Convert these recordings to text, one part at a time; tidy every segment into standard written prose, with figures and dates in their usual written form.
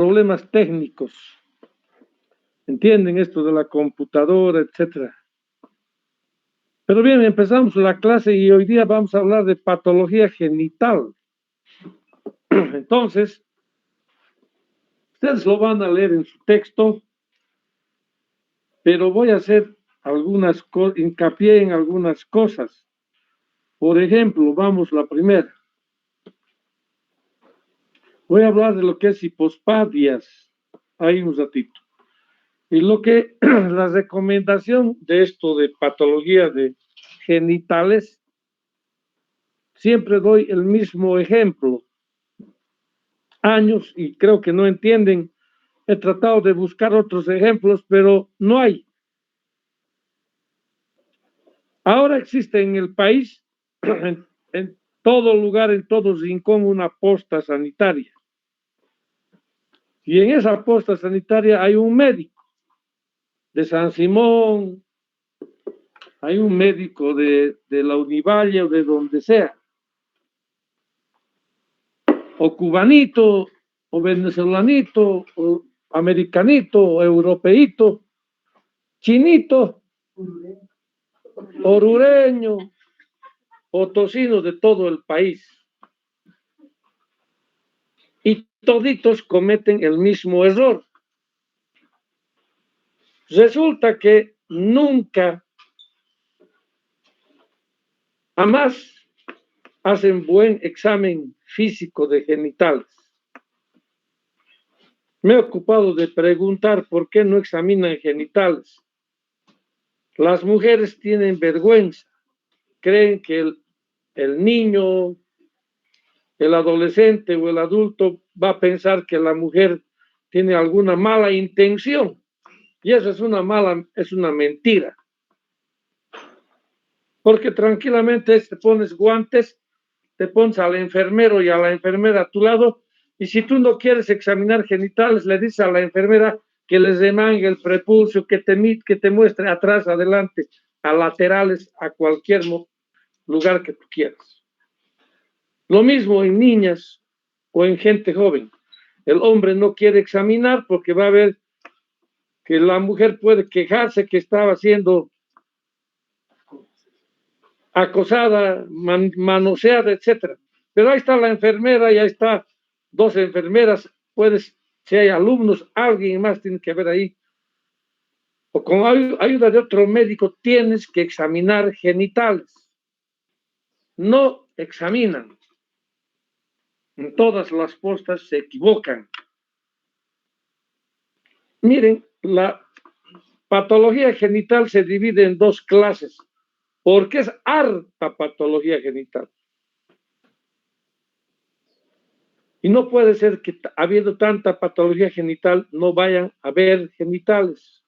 problemas técnicos. ¿Entienden esto de la computadora, etcétera? Pero bien, empezamos la clase y hoy día vamos a hablar de patología genital. Entonces, ustedes lo van a leer en su texto, pero voy a hacer hincapié en algunas cosas. Por ejemplo, vamos la primera. Voy a hablar de lo que es hipospadias. Ahí un ratito. Y la recomendación de esto de patología de genitales, siempre doy el mismo ejemplo. Años y creo que no entienden. He tratado de buscar otros ejemplos, pero no hay. Ahora existe en el país, en todo lugar, en todo rincón, una posta sanitaria. Y en esa posta sanitaria hay un médico de San Simón, hay un médico de la Univalle o de donde sea, o cubanito, o venezolanito, o americanito, o europeíto, chinito, orureño, potosinos de todo el país. Y toditos cometen el mismo error. Resulta que nunca, jamás hacen buen examen físico de genitales. Me he ocupado de preguntar por qué no examinan genitales. Las mujeres tienen vergüenza, creen que el niño, el adolescente o el adulto va a pensar que la mujer tiene alguna mala intención. Y eso es una mentira. Porque tranquilamente te pones guantes, te pones al enfermero y a la enfermera a tu lado, y si tú no quieres examinar genitales, le dices a la enfermera que les remangue el prepucio, que te muestre atrás, adelante, a laterales, a cualquier lugar que tú quieras. Lo mismo en niñas o en gente joven. El hombre no quiere examinar porque va a ver que la mujer puede quejarse que estaba siendo acosada, manoseada, etcétera. Pero ahí está la enfermera y ahí está dos enfermeras, si hay alumnos, alguien más tiene que ver ahí. O con ayuda de otro médico tienes que examinar genitales. No examinan. En todas las postas se equivocan. Miren, la patología genital se divide en dos clases, porque es harta patología genital. Y no puede ser que habiendo tanta patología genital no vayan a ver genitales.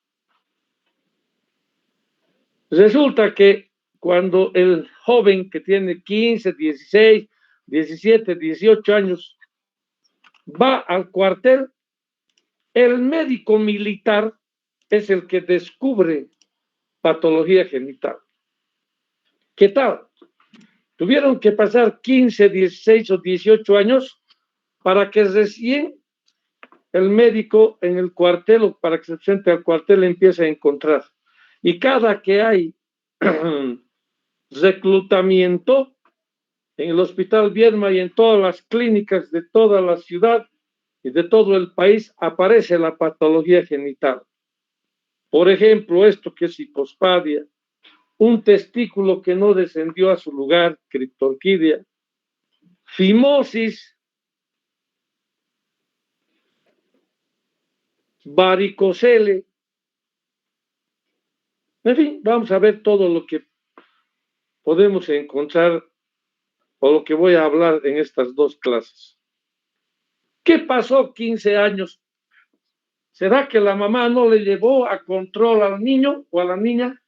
Resulta que cuando el joven que tiene 15, 16, 17, 18 años va al cuartel, el médico militar es el que descubre patología genital. ¿Qué tal? Tuvieron que pasar 15, 16 o 18 años para que recién el médico en el cuartel o para que se presente al cuartel empiece a encontrar. Y cada que hay reclutamiento en el Hospital Viedma y en todas las clínicas de toda la ciudad y de todo el país aparece la patología genital. Por ejemplo, esto que es hipospadia, un testículo que no descendió a su lugar, criptorquidia, fimosis, varicocele. En fin, vamos a ver todo lo que podemos encontrar o lo que voy a hablar en estas dos clases. ¿Qué pasó 15 años? ¿Será que la mamá no le llevó a control al niño o a la niña?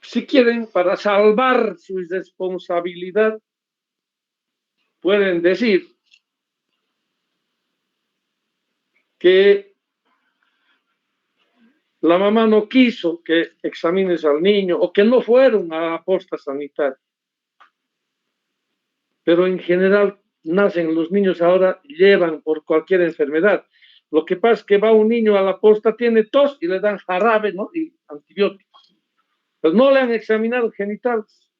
Si quieren, para salvar su responsabilidad, pueden decir que la mamá no quiso que examines al niño o que no fueron a la posta sanitaria. Pero en general nacen los niños ahora, llevan por cualquier enfermedad. Lo que pasa es que va un niño a la posta, tiene tos y le dan jarabe, ¿no? Y antibióticos. Pues no le han examinado genitales.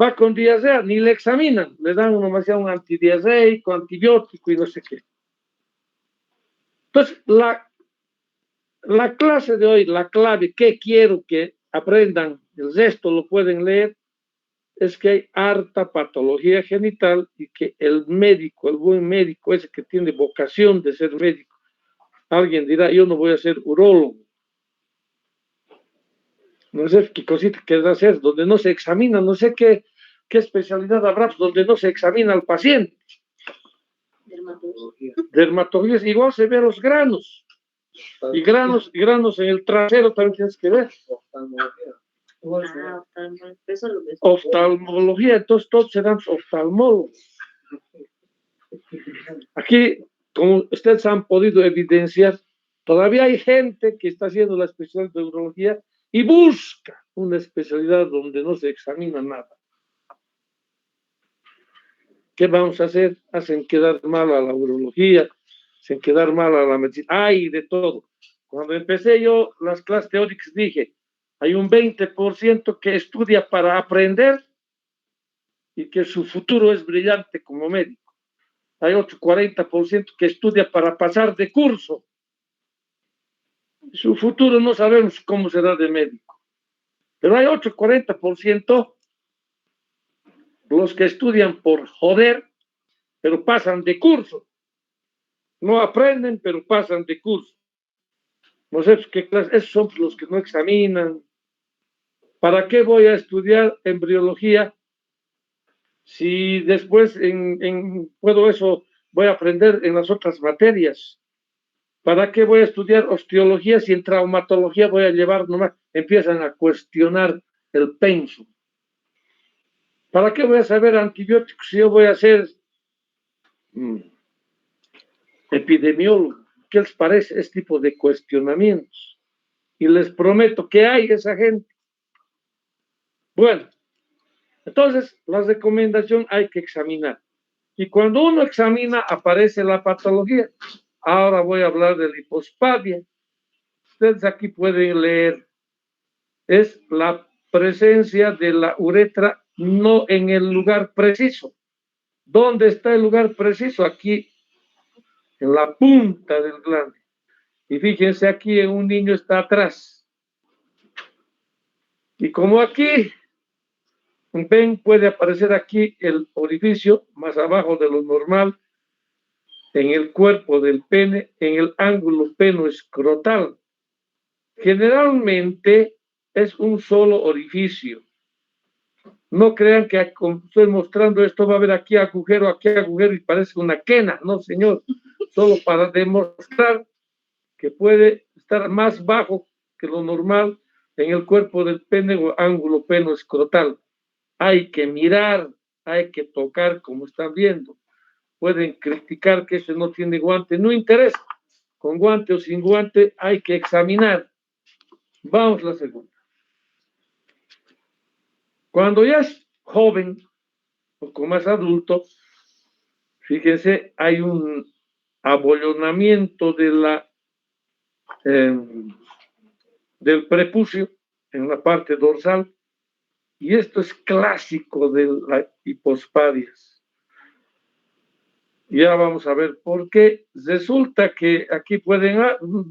Va con diarrea, ni le examinan, le dan nomás un antidiarreico, antibiótico y no sé qué. Entonces, la clase de hoy, la clave que quiero que aprendan, el resto lo pueden leer, es que hay harta patología genital y que el médico, el buen médico, ese que tiene vocación de ser médico, alguien dirá, yo no voy a ser urólogo, no sé qué cosita querrá hacer, donde no se examina, no sé qué especialidad habrá, donde no se examina al paciente. Dermatología, igual se ve los granos, y granos en el trasero también tienes que ver. Oftalmología, entonces todos serán oftalmólogos. Aquí, como ustedes han podido evidenciar, todavía hay gente que está haciendo la especialidad de urología y busca una especialidad donde no se examina nada. ¿Qué vamos a hacer? Hacen quedar mal a la urología, hacen quedar mal a la medicina. Hay de todo. Cuando empecé yo las clases teóricas dije, hay un 20% que estudia para aprender y que su futuro es brillante como médico. Hay otro 40% que estudia para pasar de curso. Su futuro no sabemos cómo será de médico. Pero hay otro 40% los que estudian por joder, pero pasan de curso. No aprenden, pero pasan de curso. No sé qué clase, esos son los que no examinan. ¿Para qué voy a estudiar embriología si después puedo eso, voy a aprender en las otras materias? ¿Para qué voy a estudiar osteología si en traumatología voy a llevar nomás? Empiezan a cuestionar el pensum. ¿Para qué voy a saber antibióticos si yo voy a ser epidemiólogo? ¿Qué les parece este tipo de cuestionamientos? Y les prometo que hay esa gente. Bueno, entonces la recomendación hay que examinar. Y cuando uno examina, aparece la patología. Ahora voy a hablar de la hipospadia. Ustedes aquí pueden leer. Es la presencia de la uretra no en el lugar preciso. ¿Dónde está el lugar preciso? Aquí, en la punta del glande. Y fíjense, aquí en un niño está atrás. Y como aquí, ven, puede aparecer aquí el orificio más abajo de lo normal, en el cuerpo del pene, en el ángulo penoescrotal. Generalmente es un solo orificio. No crean que como estoy mostrando esto va a haber aquí agujero y parece una quena. No, señor. Solo para demostrar que puede estar más bajo que lo normal en el cuerpo del pene o ángulo penoescrotal. Hay que mirar, hay que tocar como están viendo. Pueden criticar que ese no tiene guante, no interesa. Con guante o sin guante hay que examinar. Vamos a la segunda. Cuando ya es joven, un poco más adulto, fíjense, hay un abollonamiento del prepucio en la parte dorsal, y esto es clásico de las hipospadias. Ya vamos a ver por qué. Resulta que aquí pueden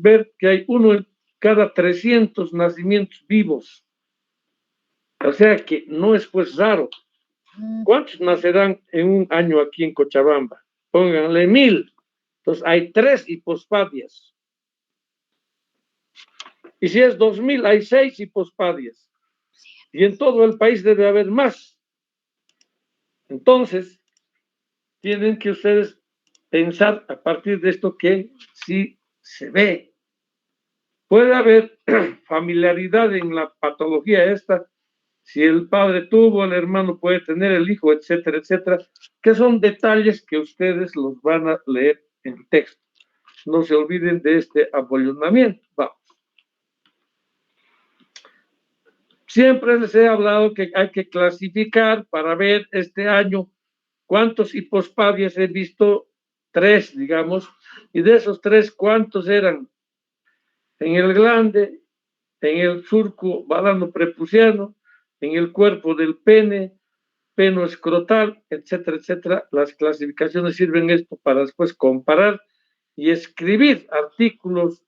ver que hay uno en cada 300 nacimientos vivos. O sea que no es pues raro. ¿Cuántos nacerán en un año aquí en Cochabamba? Pónganle 1000. Entonces hay 3 hipospadias. Y si es 2000, hay 6 hipospadias. Y en todo el país debe haber más. Entonces, tienen que ustedes pensar a partir de esto que sí se ve. Puede haber familiaridad en la patología esta, si el padre tuvo, el hermano puede tener, el hijo, etcétera, etcétera, que son detalles que ustedes los van a leer en el texto. No se olviden de este abollonamiento. Vamos. Siempre les he hablado que hay que clasificar para ver este año ¿Cuántos hipospadias he visto? 3, digamos, y de esos 3, ¿cuántos eran en el glande, en el surco balano prepuciano, en el cuerpo del pene, peno escrotal, etcétera, etcétera? Las clasificaciones sirven esto para después comparar y escribir artículos,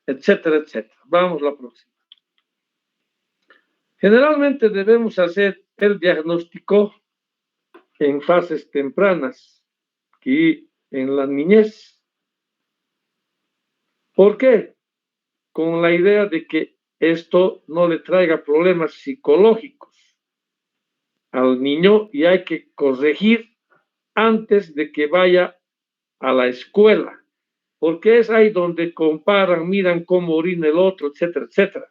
etcétera, etcétera. Vamos a la próxima. Generalmente debemos hacer el diagnóstico en fases tempranas y en la niñez. ¿Por qué? Con la idea de que esto no le traiga problemas psicológicos al niño y hay que corregir antes de que vaya a la escuela, porque es ahí donde comparan, miran cómo orina el otro, etcétera, etcétera.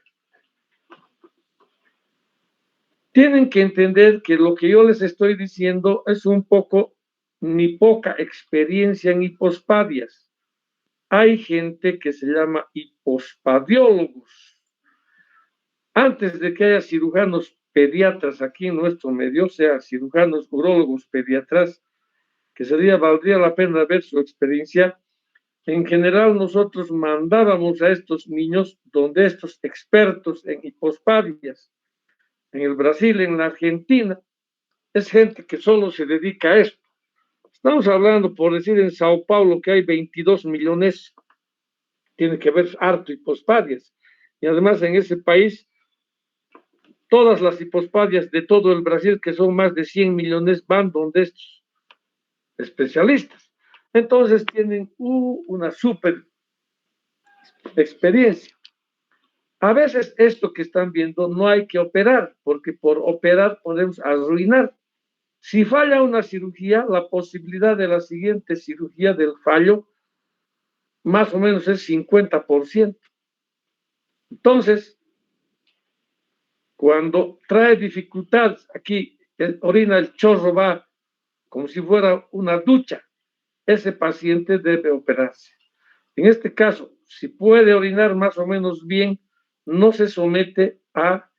Tienen que entender que lo que yo les estoy diciendo es un poco ni poca experiencia en hipospadias. Hay gente que se llama hipospadiólogos. Antes de que haya cirujanos pediatras aquí en nuestro medio, o sea, cirujanos, urólogos, pediatras, que valdría la pena ver su experiencia. En general, nosotros mandábamos a estos niños donde estos expertos en hipospadias, en el Brasil, en la Argentina, es gente que solo se dedica a esto. Estamos hablando, por decir, en Sao Paulo, que hay 22 millones, tiene que ver harto hipospadias. Y además en ese país, todas las hipospadias de todo el Brasil, que son más de 100 millones, van donde estos especialistas. Entonces tienen una súper experiencia. A veces esto que están viendo no hay que operar, porque por operar podemos arruinar. Si falla una cirugía, la posibilidad de la siguiente cirugía del fallo más o menos es 50%. Entonces, cuando trae dificultades, aquí orina el chorro, va como si fuera una ducha, ese paciente debe operarse. En este caso, si puede orinar más o menos bien, no se somete a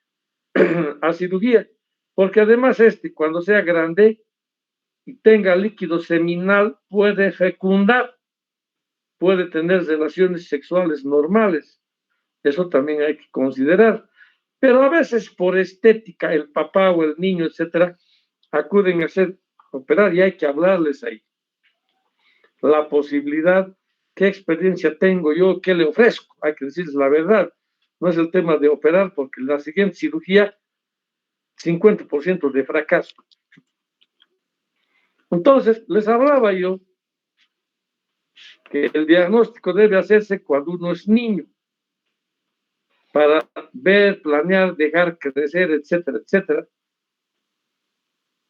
cirugía, porque además cuando sea grande y tenga líquido seminal, puede fecundar, puede tener relaciones sexuales normales. Eso también hay que considerar. Pero a veces por estética, el papá o el niño, etcétera, acuden a operar y hay que hablarles ahí. La posibilidad, qué experiencia tengo yo, qué le ofrezco, hay que decirles la verdad. No es el tema de operar, porque la siguiente cirugía, 50% de fracaso. Entonces, les hablaba yo que el diagnóstico debe hacerse cuando uno es niño, para ver, planear, dejar crecer, etcétera, etcétera.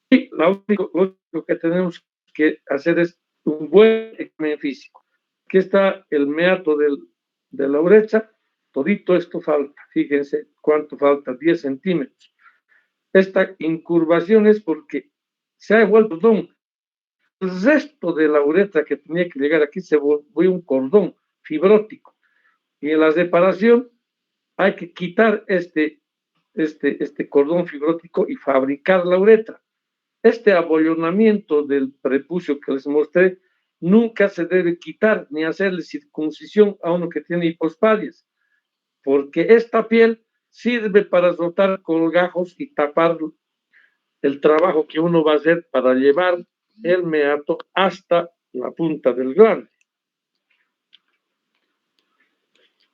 Y lo único que tenemos que hacer es un buen examen físico. Aquí está el meato de la uretra, todito esto falta, fíjense cuánto falta, 10 centímetros. Esta incurvación es porque se ha vuelto el resto de la uretra que tenía que llegar aquí se volvió un cordón fibrótico. Y en la separación hay que quitar este cordón fibrótico y fabricar la uretra. Este abollonamiento del prepucio que les mostré nunca se debe quitar ni hacerle circuncisión a uno que tiene hipospadias, porque esta piel sirve para soltar colgajos y tapar el trabajo que uno va a hacer para llevar el meato hasta la punta del glande.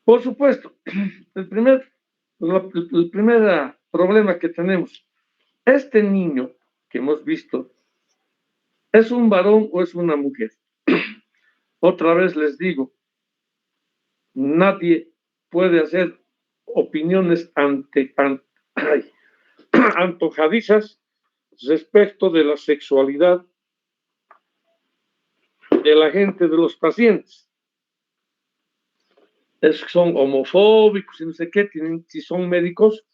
Por supuesto, el primer problema que tenemos, este niño que hemos visto, ¿es un varón o es una mujer? Otra vez les digo, nadie puede hacer opiniones antojadizas respecto de la sexualidad de la gente, de los pacientes. Son homofóbicos y no sé qué, si son médicos,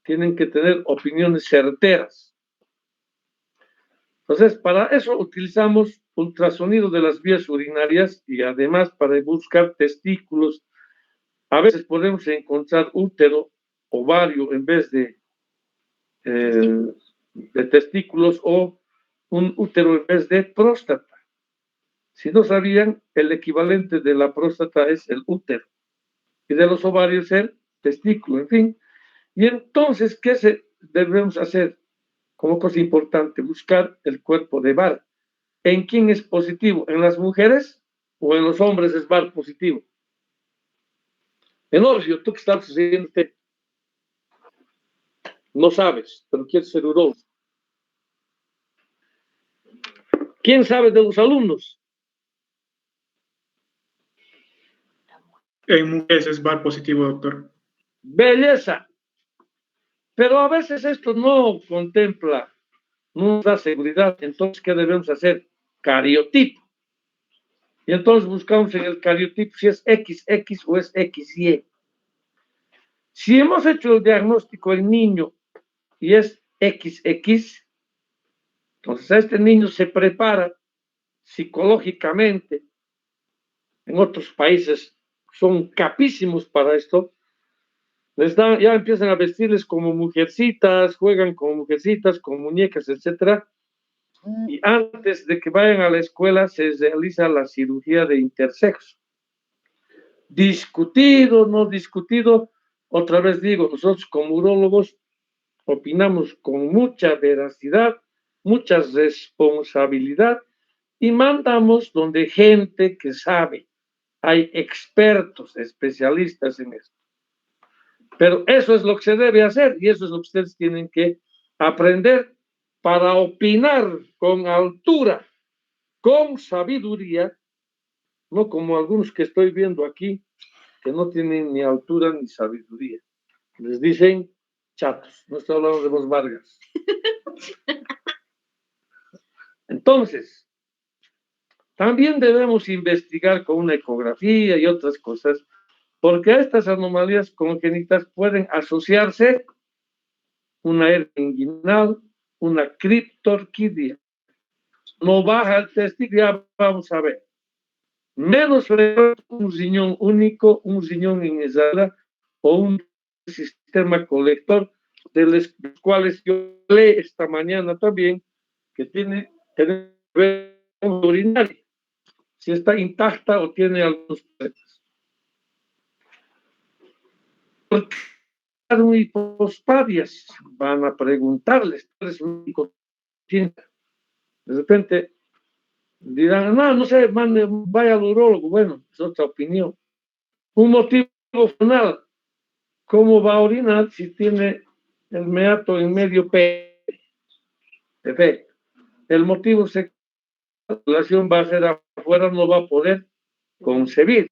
tienen que tener opiniones certeras. Entonces, para eso utilizamos ultrasonido de las vías urinarias y además para buscar testículos. A veces podemos encontrar útero, ovario en vez de testículos o un útero en vez de próstata. Si no sabían, el equivalente de la próstata es el útero y de los ovarios el testículo, en fin. Y entonces, debemos hacer? Como cosa importante, buscar el cuerpo de Bar. ¿En quién es positivo? ¿En las mujeres o en los hombres es Bar positivo? En Orfeo, tú que estás haciendo, no sabes, pero quieres ser urólogo. ¿Quién sabe de los alumnos? En mujeres es Bar positivo, doctor. Belleza. Pero a veces esto no contempla, no da seguridad. Entonces, ¿qué debemos hacer? Cariotipo. Y entonces buscamos en el cariotipo si es XX o es XY. Si hemos hecho el diagnóstico en niño y es XX, entonces a este niño se prepara psicológicamente. En otros países son capísimos para esto. Ya empiezan a vestirles como mujercitas, juegan como mujercitas, con muñecas, etcétera. Y antes de que vayan a la escuela se realiza la cirugía de intersexo. Discutido, no discutido, otra vez digo, nosotros como urólogos opinamos con mucha veracidad, mucha responsabilidad y mandamos donde gente que sabe. Hay expertos, especialistas en esto. Pero eso es lo que se debe hacer y eso es lo que ustedes tienen que aprender para opinar con altura, con sabiduría, no como algunos que estoy viendo aquí, que no tienen ni altura ni sabiduría. Les dicen chatos, no estoy hablando de los Vargas. Entonces, también debemos investigar con una ecografía y otras cosas, porque a estas anomalías congénitas pueden asociarse una hernia inguinal, una criptorquidia. No baja el testículo, ya vamos a ver. Menos un riñón único, un riñón en ensala o un sistema colector, de los cuales yo leí esta mañana también, que tiene que ver con urinaria, si está intacta o tiene algunos problemas. Porque muy pospadias van a preguntarles, de repente dirán, no, no sé, mande, vaya al urólogo. Bueno, es otra opinión. Un motivo final, ¿cómo va a orinar si tiene el meato en medio P? Perfecto. El motivo sexual, la relación va a ser afuera, no va a poder concebir.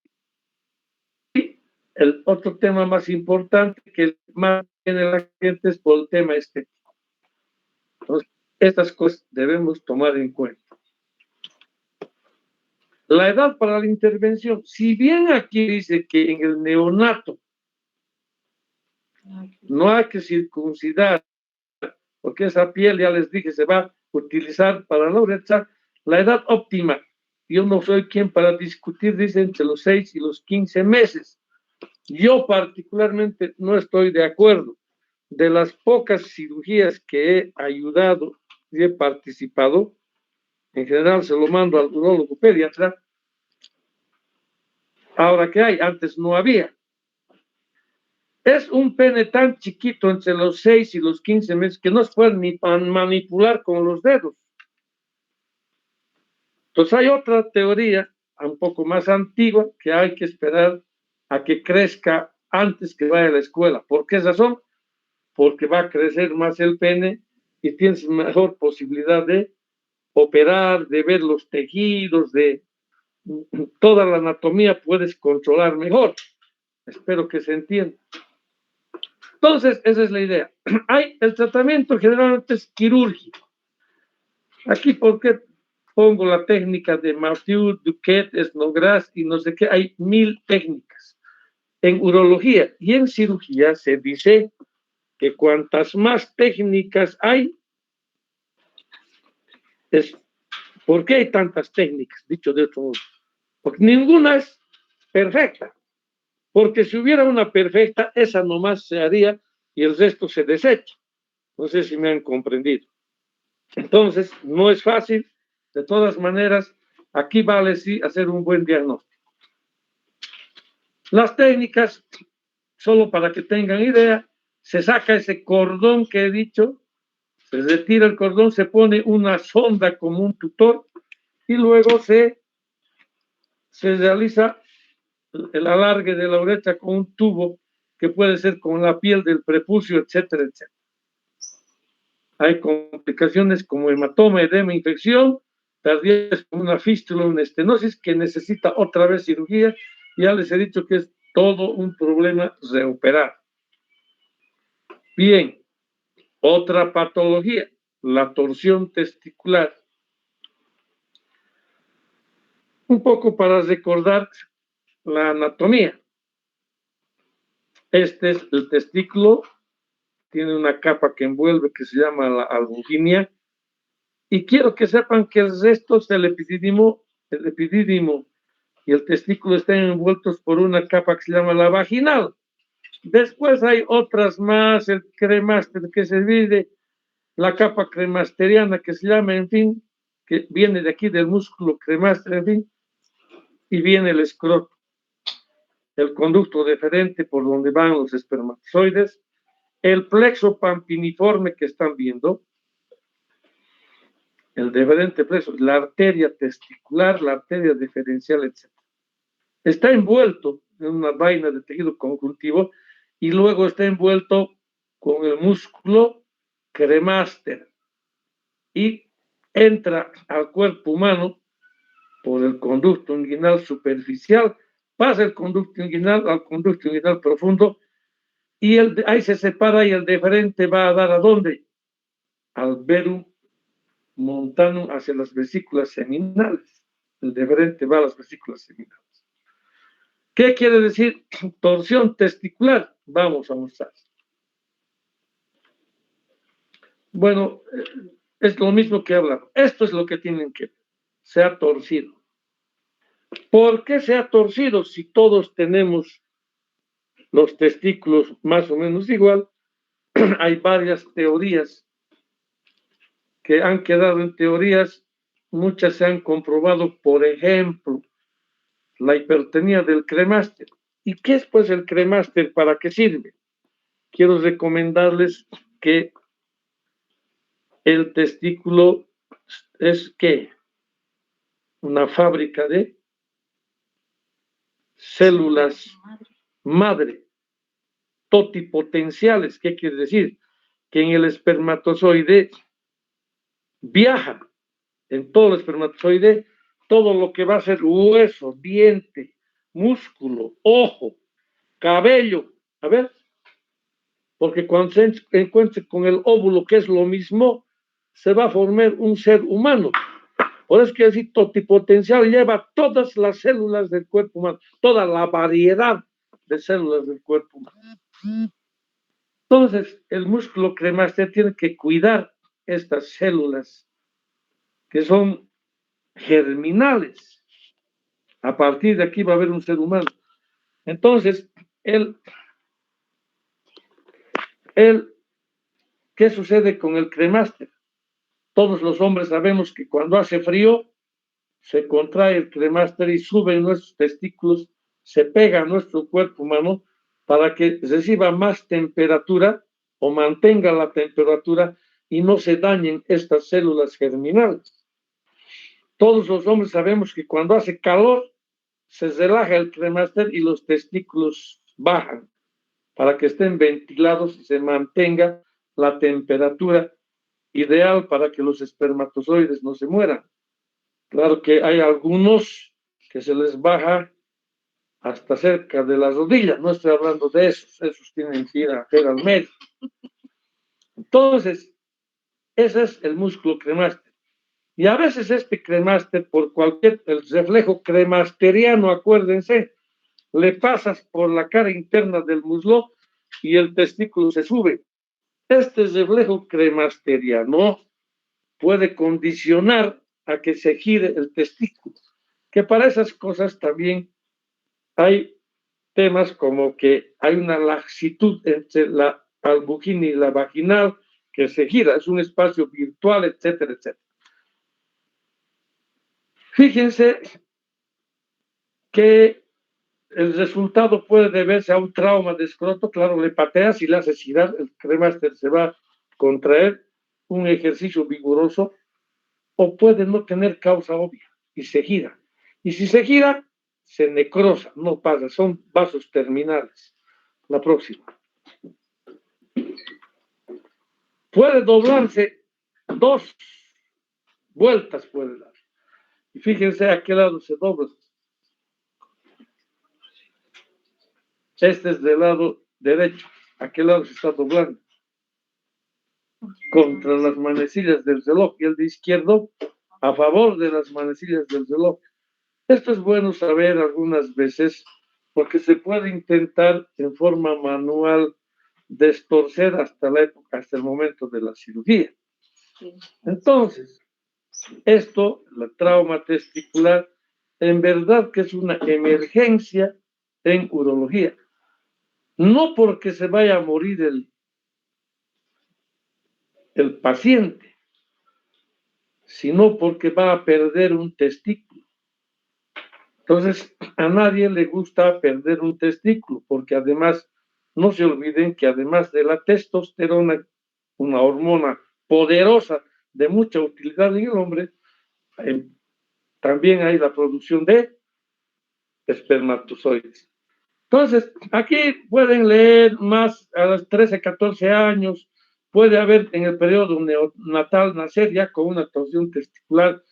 Y el otro tema más importante que más tiene la gente es por el tema estético. Entonces, estas cosas debemos tomar en cuenta. La edad para la intervención, si bien aquí dice que en el neonato no hay que circuncidar, porque esa piel, ya les dije, se va a utilizar para la uretra, la edad óptima, yo no soy quien para discutir, dice entre los 6 y los 15 meses. Yo particularmente no estoy de acuerdo. De las pocas cirugías que he ayudado y he participado, en general se lo mando al urólogo pediatra. Ahora que hay, antes no había. Es un pene tan chiquito entre los 6 y los 15 meses que no se puede ni manipular con los dedos. Entonces hay otra teoría, un poco más antigua, que hay que esperar a que crezca antes que vaya a la escuela. ¿Por qué razón? Porque va a crecer más el pene y tienes mejor posibilidad de operar, de ver los tejidos, de toda la anatomía puedes controlar mejor. Espero que se entienda. Entonces, esa es la idea. El tratamiento generalmente es quirúrgico. Aquí, ¿por qué pongo la técnica de Mathieu, Duquet, Snodgrass y no sé qué? Hay 1000 técnicas. En urología y en cirugía se dice que cuantas más técnicas hay, ¿por qué hay tantas técnicas? Dicho de otro modo. Porque ninguna es perfecta. Porque si hubiera una perfecta, esa nomás se haría y el resto se desecha. No sé si me han comprendido. Entonces, no es fácil. De todas maneras, aquí vale sí hacer un buen diagnóstico. Las técnicas, solo para que tengan idea, se saca ese cordón que he dicho, se retira el cordón, se pone una sonda como un tutor y luego se realiza el alargue de la uretra con un tubo que puede ser con la piel del prepucio, etcétera, etcétera. Hay complicaciones como hematoma, edema, infección, tardías como una fístula, una estenosis que necesita otra vez cirugía. Ya les he dicho que es todo un problema reoperar. Bien, otra patología, la torsión testicular. Un poco para recordar la anatomía. Este es el testículo, tiene una capa que envuelve que se llama la albuginia. Y quiero que sepan que el resto del epidídimo y el testículo están envueltos por una capa que se llama la vaginal. Después hay otras más, el cremaster que se divide, la capa cremasteriana que se llama, en fin, que viene de aquí del músculo cremaster, en fin, y viene el escroto, el conducto deferente por donde van los espermatozoides, el plexo pampiniforme que están viendo, el deferente plexo, la arteria testicular, la arteria diferencial, etc. Está envuelto en una vaina de tejido conjuntivo y luego está envuelto con el músculo cremaster y entra al cuerpo humano por el conducto inguinal superficial, pasa el conducto inguinal al conducto inguinal profundo y ahí se separa y el deferente va a dar ¿a dónde? Al verum montanum hacia las vesículas seminales. El deferente va a las vesículas seminales. ¿Qué quiere decir torsión testicular? Vamos a mostrar. Bueno, es lo mismo que hablar. Esto es lo que tienen que ver. Se ha torcido. ¿Por qué se ha torcido si todos tenemos los testículos más o menos igual? Hay varias teorías que han quedado en teorías, muchas se han comprobado, por ejemplo, la hipertonía del cremaster. ¿Y qué es pues el cremaster? ¿Para qué sirve? Quiero recomendarles que el testículo es ¿qué? Una fábrica de células madre totipotenciales. ¿Qué quiere decir? Que en el espermatozoide viaja, en todo el espermatozoide, todo lo que va a ser hueso, diente, músculo, ojo, cabello. A ver, porque cuando se encuentre con el óvulo, que es lo mismo, se va a formar un ser humano. Por eso quiere decir totipotencial lleva todas las células del cuerpo humano, toda la variedad de células del cuerpo humano. Entonces, el músculo cremaster tiene que cuidar estas células que son germinales. A partir de aquí va a haber un ser humano. Entonces, ¿qué sucede con el cremaster? Todos los hombres sabemos que cuando hace frío, se contrae el cremaster y suben nuestros testículos, se pega a nuestro cuerpo humano para que reciba más temperatura o mantenga la temperatura y no se dañen estas células germinales. Todos los hombres sabemos que cuando hace calor, se relaja el cremaster y los testículos bajan para que estén ventilados y se mantenga la temperatura ideal para que los espermatozoides no se mueran. Claro que hay algunos que se les baja hasta cerca de las rodillas, no estoy hablando de esos tienen que ir a hacer al médico. Entonces, ese es el músculo cremaster. Y a veces este cremaster, por el reflejo cremasteriano, acuérdense, le pasas por la cara interna del muslo y el testículo se sube. Este reflejo cremasteriano puede condicionar a que se gire el testículo, que para esas cosas también hay temas como que hay una laxitud entre la albuginia y la vaginal, que se gira, es un espacio virtual, etcétera, etcétera. Fíjense que el resultado puede deberse a un trauma de escroto, claro, le pateas y le haces girar, el cremaster se va a contraer, un ejercicio vigoroso, o puede no tener causa obvia y se gira. Y si se gira, se necrosa, no pasa, son vasos terminales. La próxima. Puede doblarse 2 vueltas, puede dar. Y fíjense a qué lado se dobla. Este es del lado derecho. ¿A qué lado se está doblando? Contra las manecillas del reloj. Y el de izquierdo a favor de las manecillas del reloj. Esto es bueno saber algunas veces porque se puede intentar en forma manual destorcer hasta la época, hasta el momento de la cirugía. Entonces, esto, la trauma testicular, en verdad que es una emergencia en urología. No porque se vaya a morir el paciente, sino porque va a perder un testículo. Entonces, a nadie le gusta perder un testículo, porque además, no se olviden que además de la testosterona, una hormona poderosa de mucha utilidad en el hombre, también hay la producción de espermatozoides. Entonces, aquí pueden leer más a los 13, 14 años, puede haber en el periodo neonatal nacer ya con una torsión testicular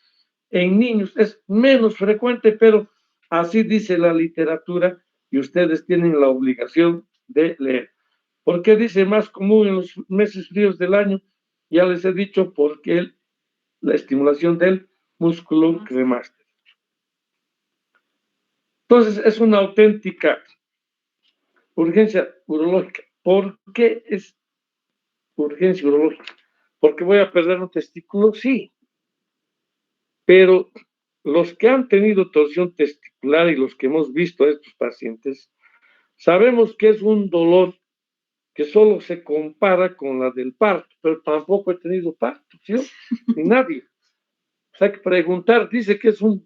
en niños. Es menos frecuente, pero así dice la literatura y ustedes tienen la obligación de leer. ¿Por qué dice más común en los meses fríos del año? Ya les he dicho, porque la estimulación del músculo cremaster. Entonces, es una auténtica urgencia urológica. ¿Por qué es urgencia urológica? ¿Porque voy a perder un testículo? Sí. Pero los que han tenido torsión testicular y los que hemos visto a estos pacientes, sabemos que es un dolor que solo se compara con la del parto, pero tampoco he tenido parto, ¿sí? Ni nadie. O sea, hay que preguntar, dice que es un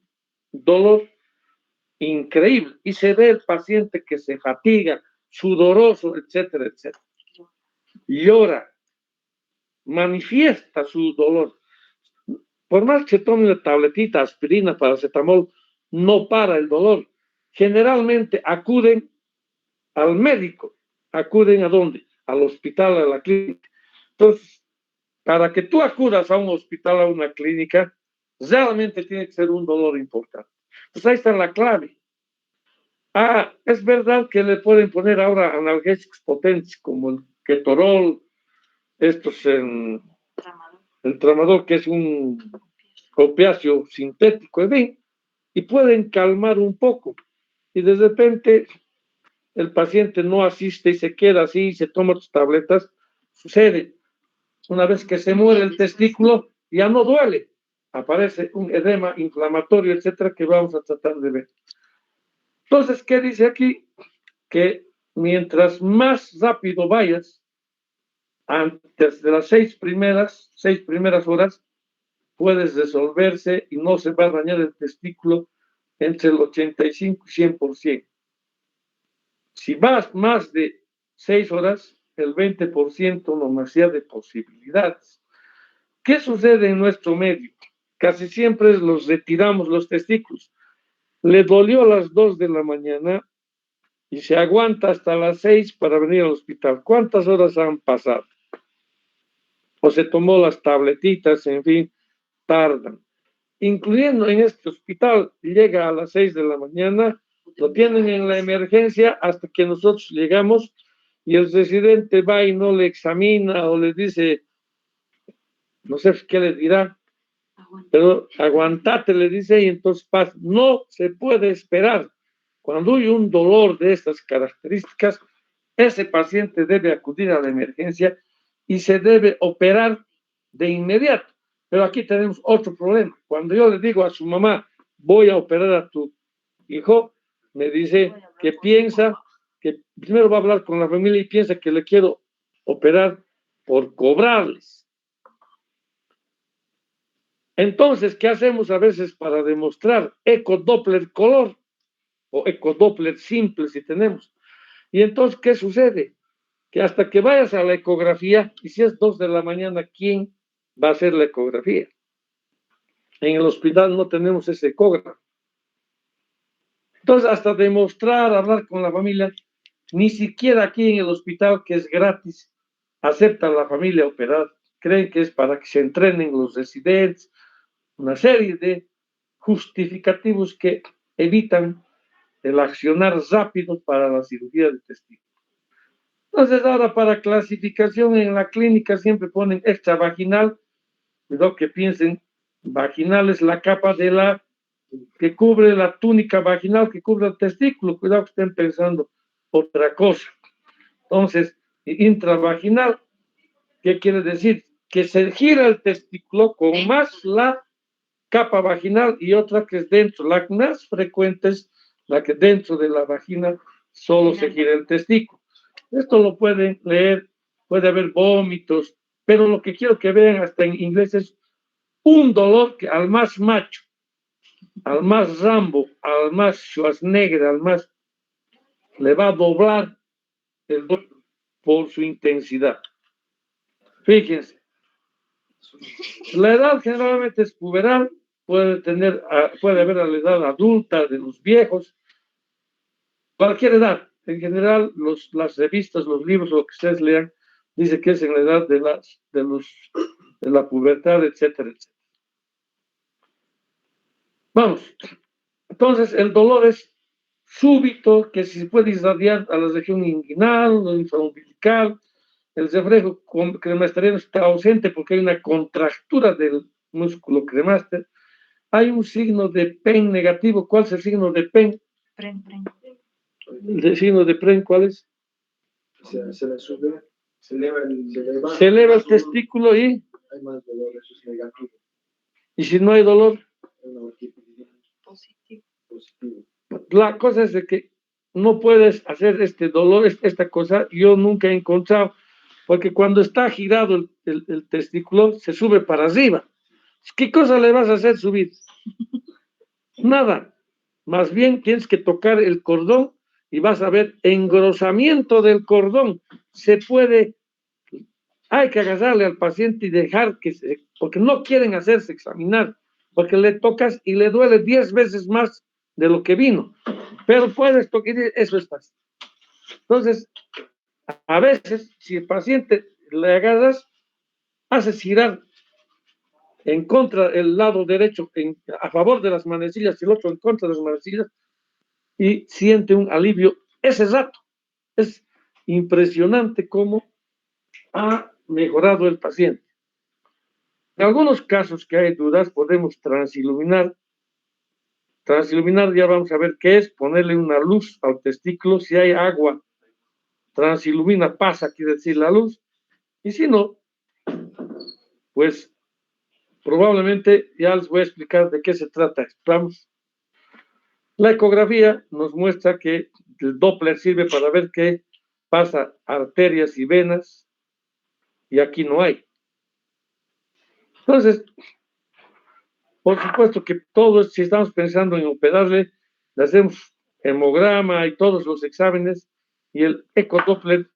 dolor increíble y se ve el paciente que se fatiga, sudoroso, etcétera, etcétera. Llora, manifiesta su dolor. Por más que tome una tabletita, aspirina, paracetamol, no para el dolor. Generalmente acuden al médico. ¿Acuden a dónde? Al hospital, a la clínica. Entonces, para que tú acudas a un hospital, a una clínica, realmente tiene que ser un dolor importante. Entonces ahí está la clave. Es verdad que le pueden poner ahora analgésicos potentes como el ketorol, estos en el tramador, que es un opiáceo sintético, en fin, y pueden calmar un poco. Y de repente el paciente no asiste y se queda así y se toma sus tabletas, sucede. Una vez que se muere el testículo, ya no duele. Aparece un edema inflamatorio, etcétera, que vamos a tratar de ver. Entonces, ¿qué dice aquí? Que mientras más rápido vayas, antes de las 6 primeras horas, puedes resolverse y no se va a dañar el testículo entre el 85 y 100%. Si vas más de 6 horas, el 20% nomás de posibilidades. ¿Qué sucede en nuestro medio? Casi siempre los retiramos los testículos. Le dolió a las 2 de la mañana y se aguanta hasta las 6 para venir al hospital. ¿Cuántas horas han pasado? O se tomó las tabletitas, en fin, tardan. Incluyendo en este hospital, llega a las 6 de la mañana, lo tienen en la emergencia hasta que nosotros llegamos y el residente va y no le examina o le dice, no sé qué le dirá, pero aguantate, le dice, y entonces pasa. No se puede esperar. Cuando hay un dolor de estas características, ese paciente debe acudir a la emergencia y se debe operar de inmediato. Pero aquí tenemos otro problema. Cuando yo le digo a su mamá, voy a operar a tu hijo, me dice que piensa que primero va a hablar con la familia y piensa que le quiero operar por cobrarles. Entonces, ¿qué hacemos a veces para demostrar ecodoppler color o ecodoppler simple si tenemos? Y entonces, ¿qué sucede? Que hasta que vayas a la ecografía, y si es 2 de la mañana, ¿quién va a hacer la ecografía? En el hospital no tenemos ese ecógrafo. Entonces, hasta demostrar, hablar con la familia, ni siquiera aquí en el hospital, que es gratis, acepta la familia operar. Creen que es para que se entrenen los residentes, una serie de justificativos que evitan el accionar rápido para la cirugía de testículo. Entonces, ahora para clasificación en la clínica siempre ponen extravaginal, cuidado que piensen, vaginal es la capa de la que cubre la túnica vaginal que cubre el testículo, cuidado que estén pensando otra cosa. Entonces, intravaginal, ¿qué quiere decir? Que se gira el testículo con más la capa vaginal y otra que es dentro. La más frecuente es la que dentro de la vagina solo se gira el testículo. Esto lo pueden leer, puede haber vómitos, pero lo que quiero que vean hasta en inglés es un dolor que al más macho, al más Rambo, al más Schwarzenegger, al más, le va a doblar el dolor por su intensidad. Fíjense, la edad generalmente es puberal, puede haber a la edad adulta de los viejos, cualquier edad. En general, las revistas, los libros, lo que ustedes lean, dice que es en la edad de la pubertad, etcétera, etcétera. Vamos, entonces el dolor es súbito, que se puede irradiar a la región inguinal, la infraumbilical. El reflejo cremasterino está ausente porque hay una contractura del músculo cremaster. Hay un signo de PEN negativo. ¿Cuál es el signo de PEN? Pren. ¿El signo de PEN cuál es? Se le sube, se eleva Se eleva el testículo y... hay más dolor, eso es negativo. ¿Y si no hay dolor? Positivo. La cosa es de que no puedes hacer este dolor, esta cosa, yo nunca he encontrado, porque cuando está girado el testículo, se sube para arriba. ¿Qué cosa le vas a hacer subir? Nada. Más bien tienes que tocar el cordón y vas a ver engrosamiento del cordón. Hay que agarrarle al paciente y dejar porque no quieren hacerse examinar, porque le tocas y le duele 10 veces más de lo que vino. Pero puedes tocar, eso es fácil. Entonces, a veces, si el paciente le agarras, haces girar en contra el lado derecho, a favor de las manecillas y el otro en contra de las manecillas, y siente un alivio ese rato. Es impresionante cómo ha mejorado el paciente. En algunos casos que hay dudas, podemos transiluminar. Transiluminar ya vamos a ver qué es, ponerle una luz al testículo. Si hay agua, transilumina, pasa, quiere decir la luz. Y si no, pues probablemente ya les voy a explicar de qué se trata. Vamos. La ecografía nos muestra que el Doppler sirve para ver qué pasa arterias y venas, y aquí no hay. Entonces, por supuesto que todos, si estamos pensando en operarle, le hacemos hemograma y todos los exámenes, y el ecodoppler,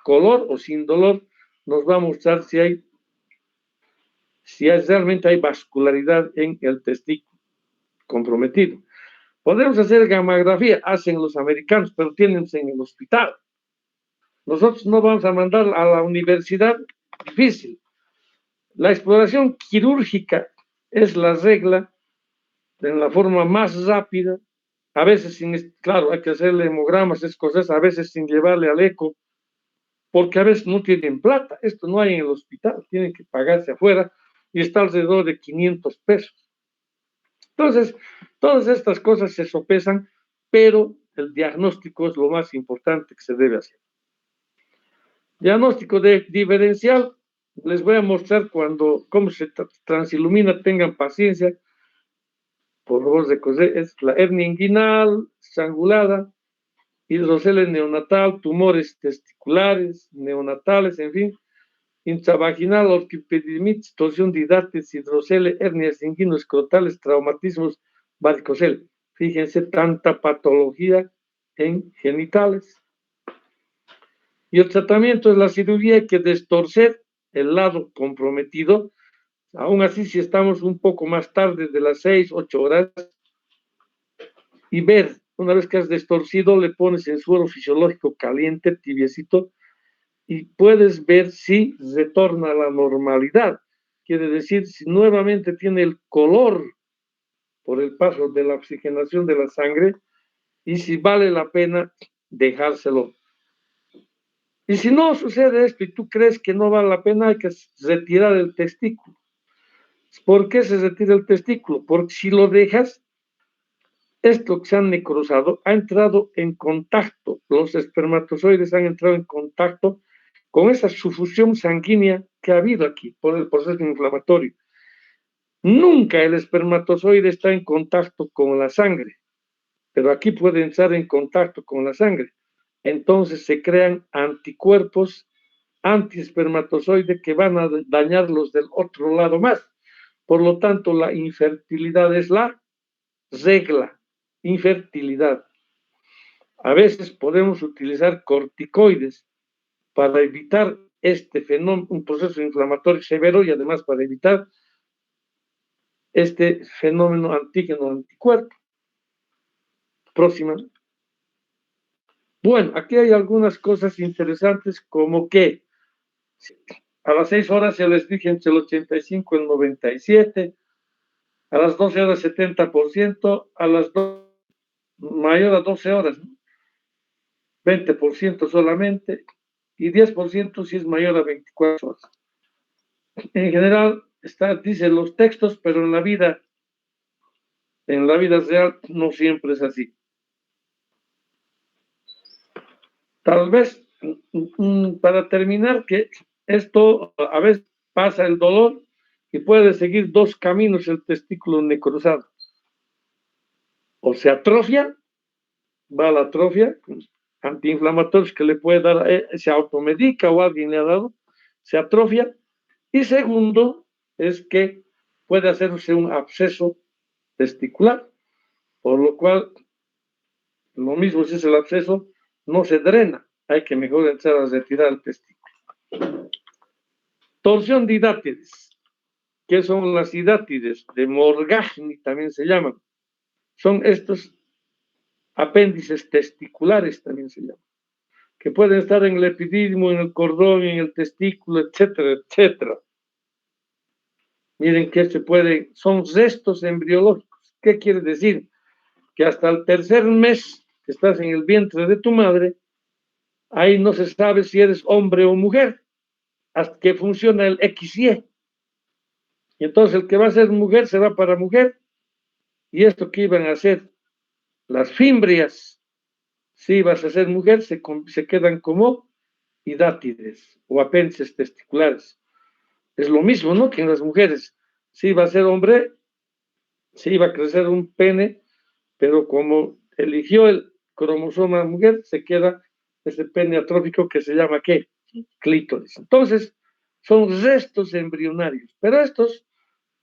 color o sin dolor, nos va a mostrar si realmente hay vascularidad en el testículo comprometido. Podemos hacer gammagrafía, hacen los americanos, pero tienen en el hospital. Nosotros no vamos a mandar a la universidad, difícil. La exploración quirúrgica es la regla en la forma más rápida, a veces claro, hay que hacerle hemogramas, cosas, a veces sin llevarle al eco, porque a veces no tienen plata, esto no hay en el hospital, tienen que pagarse afuera y está alrededor de 500 pesos. Entonces, todas estas cosas se sopesan, pero el diagnóstico es lo más importante que se debe hacer. Diagnóstico diferencial, les voy a mostrar cómo se transilumina, tengan paciencia. Por favor, es la hernia inguinal, estrangulada, hidrocele neonatal, tumores testiculares, neonatales, en fin. intravaginal, orquipedimitis, torsión de hidates, hidrocele, hernias inguinoescrotales, traumatismos varicocele. Fíjense, tanta patología en genitales. Y el tratamiento es la cirugía, hay que destorcer el lado comprometido. Aún así, si estamos un poco más tarde de las 6, 8 horas, y ver, una vez que has destorcido, le pones en suero fisiológico caliente, tibiecito, y puedes ver si retorna a la normalidad. Quiere decir, si nuevamente tiene el color por el paso de la oxigenación de la sangre, y si vale la pena dejárselo. Y si no sucede esto y tú crees que no vale la pena, hay que retirar el testículo. ¿Por qué se retira el testículo? Porque si lo dejas, esto que se han necrosado ha entrado en contacto, los espermatozoides han entrado en contacto con esa sufusión sanguínea que ha habido aquí por el proceso inflamatorio. Nunca el espermatozoide está en contacto con la sangre, pero aquí puede entrar en contacto con la sangre. Entonces se crean anticuerpos antiespermatozoide que van a dañar los del otro lado más. Por lo tanto, la infertilidad es la regla, infertilidad. A veces podemos utilizar corticoides para evitar este fenómeno, un proceso inflamatorio severo y además para evitar este fenómeno antígeno-anticuerpo. Próxima. Bueno, aquí hay algunas cosas interesantes como que a las 6 horas ya les dije entre el 85 y el 97, a las 12 horas 70%, a las mayor a 12 horas, ¿no? 20% solamente, y 10% si es mayor a 24 horas. En general, dicen los textos, pero en la vida real no siempre es así. Tal vez, para terminar, que esto a veces pasa el dolor y puede seguir dos caminos el testículo necrosado. O se atrofia, va a la atrofia, antiinflamatorios que le puede dar, se automedica o alguien le ha dado, se atrofia. Y segundo, es que puede hacerse un absceso testicular, por lo cual, lo mismo si es el absceso, no se drena, hay que mejor entrar a retirar el testículo. Torsión de hidátides. ¿Qué son las hidátides? De Morgagni también se llaman. Son estos apéndices testiculares, también se llaman, que pueden estar en el epidídimo, en el cordón, en el testículo, etcétera, etcétera. Miren que son restos embriológicos. ¿Qué quiere decir? Que hasta el tercer mes que estás en el vientre de tu madre, ahí no se sabe si eres hombre o mujer, hasta que funciona el XY. Y entonces el que va a ser mujer se va para mujer, y esto que iban a ser las fimbrias, si vas a ser mujer, se quedan como hidátides o apéndices testiculares. Es lo mismo, ¿no? Que en las mujeres. Si va a ser hombre, sí va a crecer un pene, pero como eligió el cromosoma mujer, se queda ese pene atrófico que se llama ¿qué? Clítoris. Entonces, son restos embrionarios, pero estos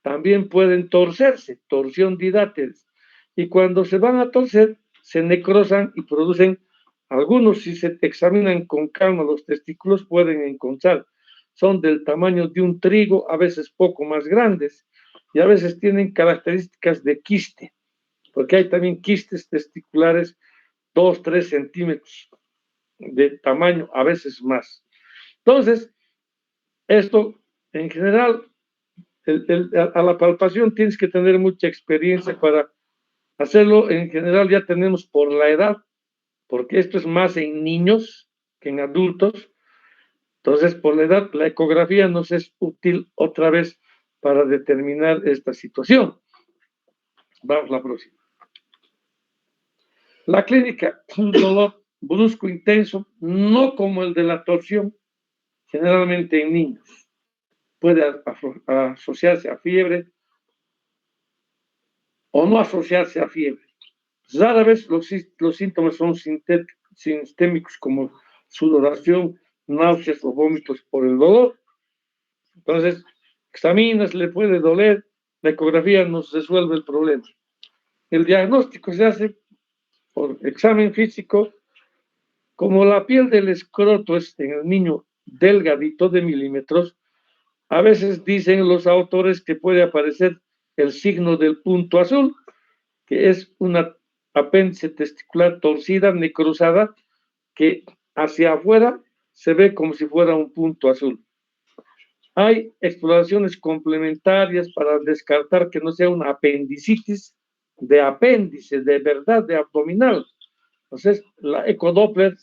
también pueden torcerse, torsión de hidátides. Y cuando se van a torcer, se necrosan y producen, algunos si se examinan con calma los testículos pueden encontrar, son del tamaño de un trigo, a veces poco más grandes, y a veces tienen características de quiste, porque hay también quistes testiculares 2, 3 centímetros de tamaño, a veces más. Entonces, esto en general, a la palpación tienes que tener mucha experiencia para hacerlo. En general ya tenemos por la edad, porque esto es más en niños que en adultos. Entonces, por la edad, la ecografía nos es útil otra vez para determinar esta situación. Vamos a la próxima. La clínica, un dolor brusco, intenso, no como el de la torsión, generalmente en niños. Puede asociarse a fiebre o no asociarse a fiebre. Rara vez los síntomas son sistémicos como sudoración, náuseas o vómitos por el dolor. Entonces, examinas, le puede doler, la ecografía nos resuelve el problema. El diagnóstico se hace por examen físico, como la piel del escroto es en el niño delgadito de milímetros, a veces dicen los autores que puede aparecer el signo del punto azul, que es una apéndice testicular torcida, necrosada, que hacia afuera se ve como si fuera un punto azul. Hay exploraciones complementarias para descartar que no sea una apendicitis de apéndice, de verdad, de abdominal. Entonces, la ecodoppler,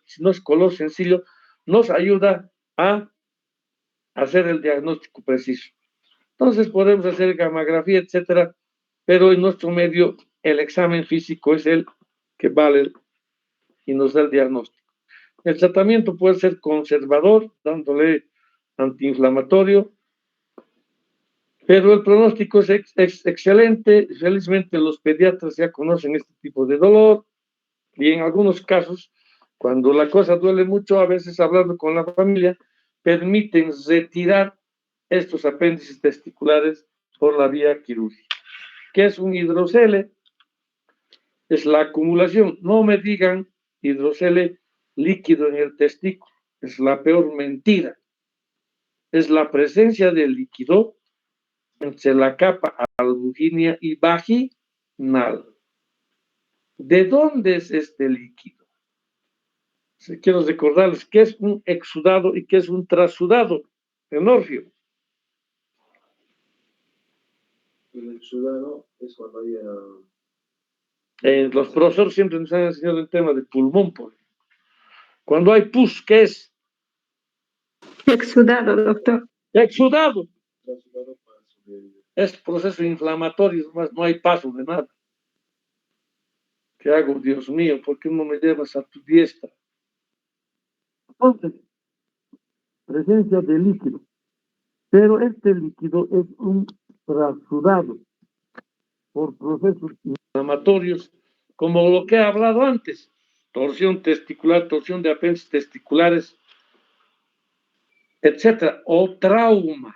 si no es color sencillo, nos ayuda a hacer el diagnóstico preciso. Entonces, podemos hacer gamografía, etcétera, pero en nuestro medio el examen físico es el que vale y nos da el diagnóstico. El tratamiento puede ser conservador, dándole antiinflamatorio, pero el pronóstico es excelente. Felizmente los pediatras ya conocen este tipo de dolor y en algunos casos, cuando la cosa duele mucho, a veces hablando con la familia, permiten retirar estos apéndices testiculares por la vía quirúrgica. ¿Qué es un hidrocele? Es la acumulación. No me digan hidrocele líquido en el testículo. Es la peor mentira. Es la presencia de líquido entre la capa albuginea y vaginal. ¿De dónde es este líquido? Quiero recordarles qué es un exudado y qué es un trasudado en Orfeo. El exudado es cuando hay... Los profesores siempre nos han enseñado el tema de pulmón. Cuando hay pus, ¿qué es? Exudado, doctor. Exudado. Exudado para sobrevivir. Es proceso inflamatorio, no hay paso de nada. ¿Qué hago, Dios mío? ¿Por qué no me llevas a tu diestra? Entonces, presencia de líquido. Pero este líquido es un trasudado por procesos inflamatorios, como lo que he hablado antes. Torsión testicular, torsión de apéndices testiculares, etcétera, o trauma,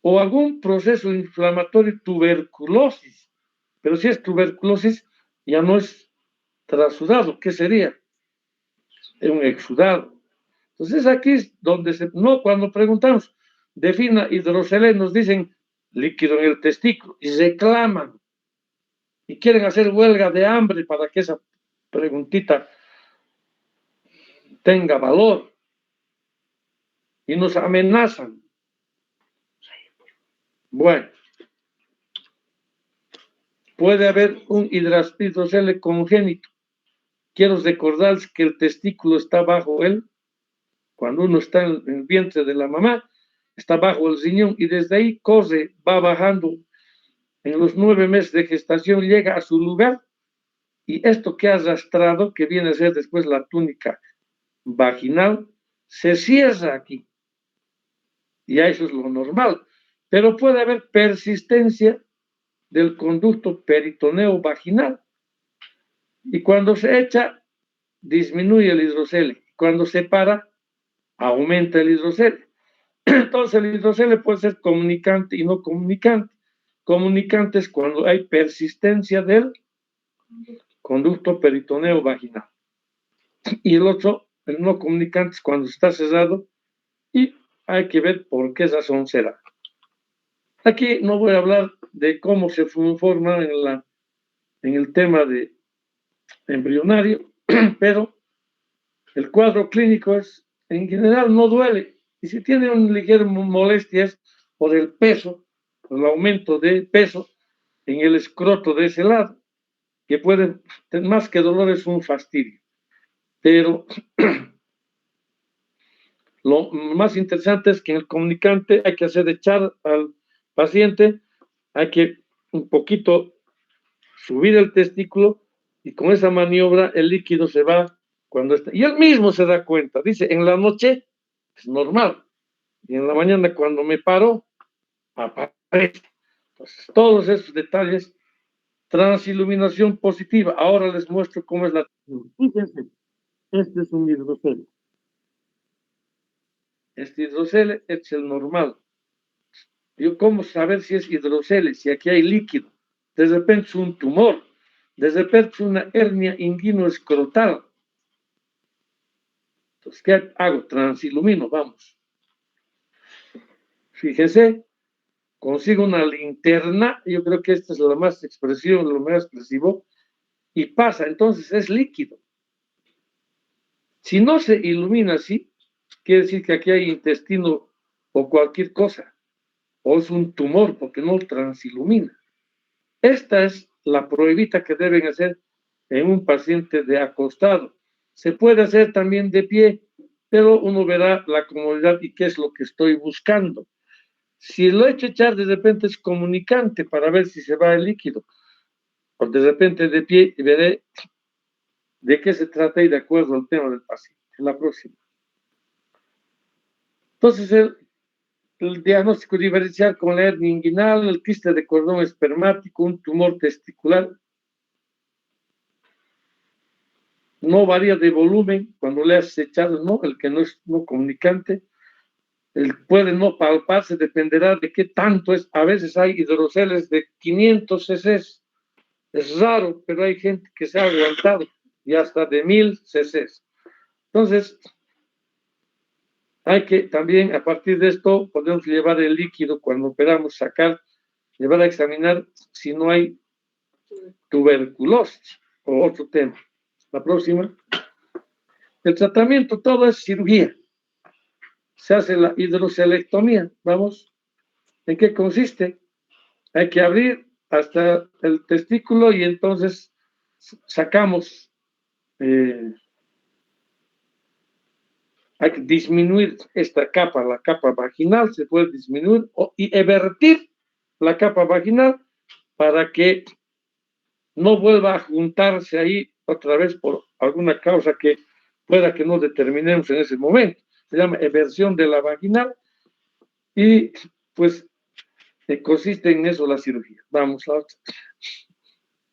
o algún proceso inflamatorio, tuberculosis. Pero si es tuberculosis, ya no es trasudado. ¿Qué sería? Es un exudado. Entonces aquí es donde no, cuando preguntamos, defina hidrocele, nos dicen líquido en el testículo y reclaman y quieren hacer huelga de hambre para que esa preguntita tenga valor y nos amenazan. Bueno, puede haber un hidrocele congénito. Quiero recordarles que el testículo está bajo él, cuando uno está en el vientre de la mamá, está bajo el riñón y desde ahí corre, va bajando. En los 9 meses de gestación llega a su lugar y esto que ha arrastrado, que viene a ser después la túnica vaginal, se cierra aquí. Y eso es lo normal. Pero puede haber persistencia del conducto peritoneo vaginal. Y cuando se echa, disminuye el hidrocele. Cuando se para, aumenta el hidrocele. Entonces el hidrocele puede ser comunicante y no comunicante. Comunicante es cuando hay persistencia del conducto peritoneo vaginal. Y el otro, el no comunicante, es cuando está cerrado y hay que ver por qué razón será. Aquí no voy a hablar de cómo se forma en el tema de embrionario, pero el cuadro clínico es, en general, no duele. Y si tiene un ligero molestia es por el peso, por el aumento de peso en el escroto de ese lado, que puede, más que dolor, es un fastidio. Pero lo más interesante es que en el comunicante hay que hacer echar al paciente, hay que un poquito subir el testículo y con esa maniobra el líquido se va cuando está. Y él mismo se da cuenta, dice, en la noche es normal y en la mañana cuando me paro, aparece. Entonces, todos esos detalles, transiluminación positiva. Ahora les muestro cómo es la. Fíjense, este es un hidrocele. este hidrocele es el normal. Yo, ¿cómo saber si es hidrocele? Si aquí hay líquido. De repente es un tumor. De repente es una hernia inguinoescrotal. Entonces, ¿qué hago? Transilumino, vamos. Fíjense, consigo una linterna. Yo creo que esta es la más expresión, lo más expresivo. Y pasa, entonces es líquido. Si no se ilumina así, quiere decir que aquí hay intestino o cualquier cosa. O es un tumor porque no transilumina. Esta es la pruebita que deben hacer en un paciente de acostado. Se puede hacer también de pie, pero uno verá la comodidad y qué es lo que estoy buscando. Si lo he hecho echar de repente es comunicante para ver si se va el líquido. O de repente de pie veré de qué se trata y de acuerdo al tema del paciente. En la próxima. Entonces, el diagnóstico diferencial con la hernia inguinal, el quiste de cordón espermático, un tumor testicular, no varía de volumen cuando le has echado, ¿no? El que no es no comunicante, puede no palparse, dependerá de qué tanto es. A veces hay hidroceles de 500 cc, es raro, pero hay gente que se ha aguantado y hasta de 1000 cc. Entonces, hay que también, a partir de esto, podemos llevar el líquido cuando operamos, llevar a examinar si no hay tuberculosis o otro tema. La próxima. El tratamiento todo es cirugía. Se hace la hidrocelectomía. Vamos, ¿en qué consiste? Hay que abrir hasta el testículo y entonces sacamos, hay que disminuir esta capa, la capa vaginal, se puede disminuir y evertir la capa vaginal para que no vuelva a juntarse ahí otra vez por alguna causa que pueda que no determinemos en ese momento. Se llama eversión de la vaginal y pues consiste en eso la cirugía. Vamos a otra.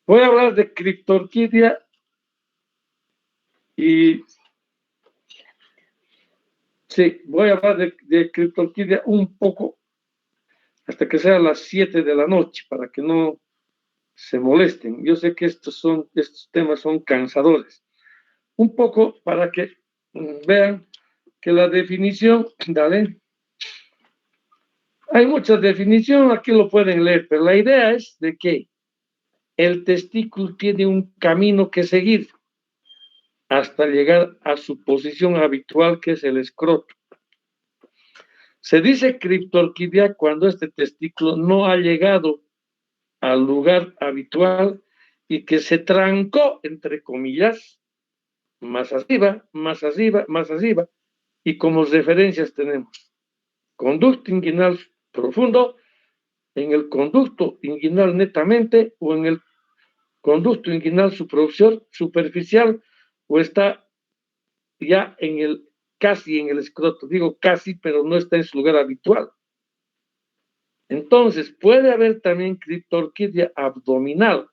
Voy a hablar de criptorquidia y sí, voy a hablar de criptorquidia un poco hasta que sea las 7 de la noche para que no se molesten. Yo sé que estos temas son cansadores. Un poco para que vean que la definición, dale, hay mucha definición, aquí lo pueden leer, pero la idea es de que el testículo tiene un camino que seguir hasta llegar a su posición habitual, que es el escroto. Se dice criptorquidia cuando este testículo no ha llegado al lugar habitual y que se trancó, entre comillas, más arriba, más arriba, más arriba, y como referencias tenemos conducto inguinal profundo, en el conducto inguinal netamente o en el conducto inguinal superficial o está ya casi en el escroto. Digo casi, pero no está en su lugar habitual. Entonces, puede haber también criptorquidia abdominal,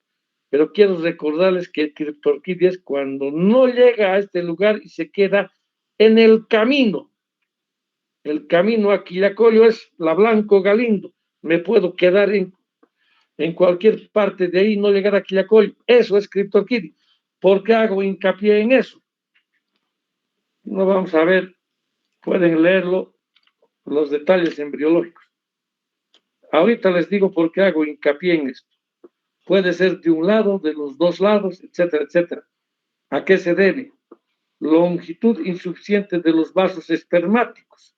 pero quiero recordarles que criptorquidia es cuando no llega a este lugar y se queda en el camino. El camino a Quillacollo es la Blanco Galindo. Me puedo quedar en cualquier parte de ahí, no llegar a Quillacollo. Eso es criptorquidia. ¿Por qué hago hincapié en eso? No vamos a ver, pueden leerlo, los detalles embriológicos. Ahorita les digo por qué hago hincapié en esto. Puede ser de un lado, de los dos lados, etcétera, etcétera. ¿A qué se debe? Longitud insuficiente de los vasos espermáticos.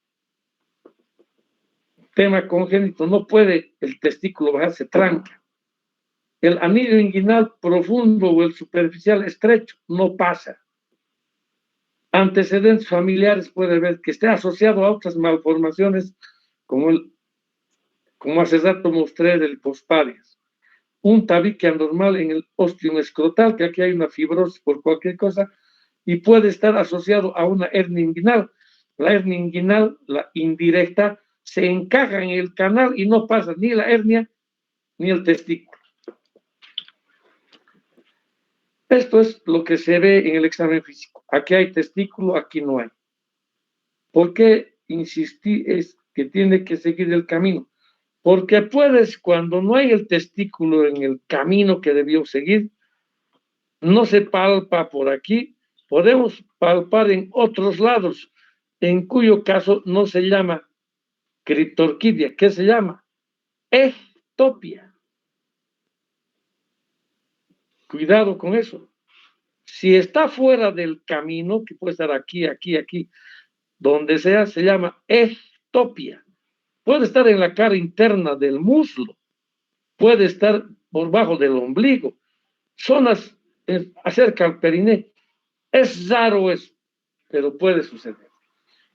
Tema congénito, no puede el testículo bajar, se tranca. El anillo inguinal profundo o el superficial estrecho no pasa. Antecedentes familiares puede ver que esté asociado a otras malformaciones como hace rato mostré del posparias. Un tabique anormal en el ostium escrotal, que aquí hay una fibrosis por cualquier cosa, y puede estar asociado a una hernia inguinal. La hernia inguinal, la indirecta, se encaja en el canal y no pasa ni la hernia ni el testículo. Esto es lo que se ve en el examen físico. Aquí hay testículo, aquí no hay. ¿Por qué insistí es que tiene que seguir el camino, porque puedes, cuando no hay el testículo en el camino que debió seguir, no se palpa por aquí, podemos palpar en otros lados, en cuyo caso no se llama criptorquidia, ¿qué se llama? Ectopia. Cuidado con eso. Si está fuera del camino, que puede estar aquí, aquí, aquí, donde sea, se llama ectopia. Puede estar en la cara interna del muslo, puede estar por bajo del ombligo, zonas acerca al periné. Es raro eso, pero puede suceder.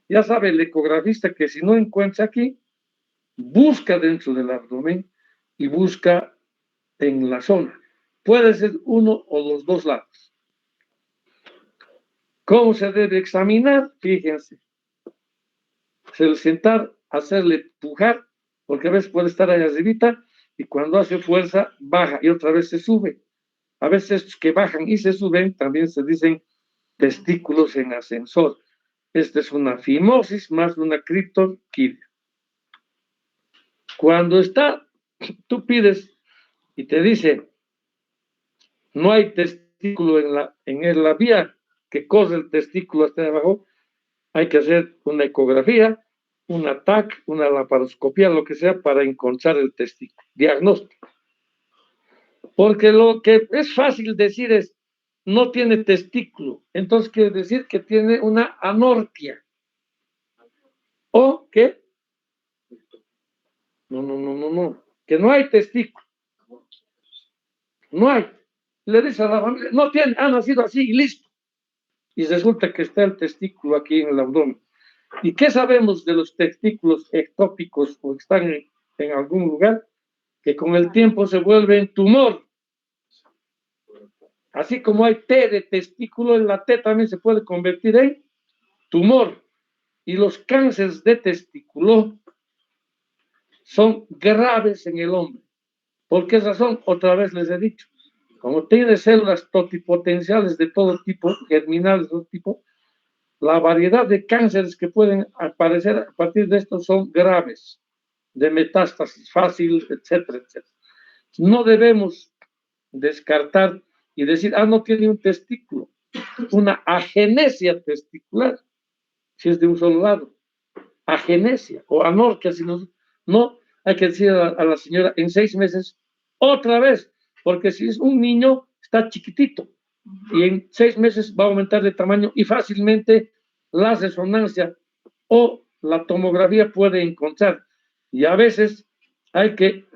Ya sabe el ecografista que si no encuentra aquí, busca dentro del abdomen y busca en la zona. Puede ser uno o los dos lados. ¿Cómo se debe examinar? Fíjense. Se sentar, hacerle pujar, porque a veces puede estar ahí arribita y cuando hace fuerza baja y otra vez se sube. A veces que bajan y se suben también se dicen testículos en ascensor. Esta es una fimosis más una criptorquidia. Cuando está, tú pides y te dice, no hay testículo en la vía que corre el testículo hasta abajo, hay que hacer una ecografía, una TAC, una laparoscopía, lo que sea, para encontrar el testículo. Diagnóstico. Porque lo que es fácil decir es, no tiene testículo. Entonces quiere decir que tiene una anorquia. ¿O qué? No. Que no hay testículo. No hay. Le dice a la familia, no tiene, ha nacido así y listo. Y resulta que está el testículo aquí en el abdomen. ¿Y qué sabemos de los testículos ectópicos o que están en algún lugar? Que con el tiempo se vuelven tumor. Así como hay T de testículo, en la T también se puede convertir en tumor. Y los cánceres de testículo son graves en el hombre. ¿Por qué razón? Otra vez les he dicho. Como tiene células totipotenciales de todo tipo, germinales de todo tipo, la variedad de cánceres que pueden aparecer a partir de esto son graves, de metástasis fácil, etcétera, etcétera. No debemos descartar y decir, no tiene un testículo, una agenesia testicular, si es de un solo lado, agenesia o anorquia, si no, hay que decir a la señora en 6 meses, otra vez, porque si es un niño, está chiquitito, y en 6 meses va a aumentar de tamaño y fácilmente la resonancia o la tomografía puede encontrar. Y a veces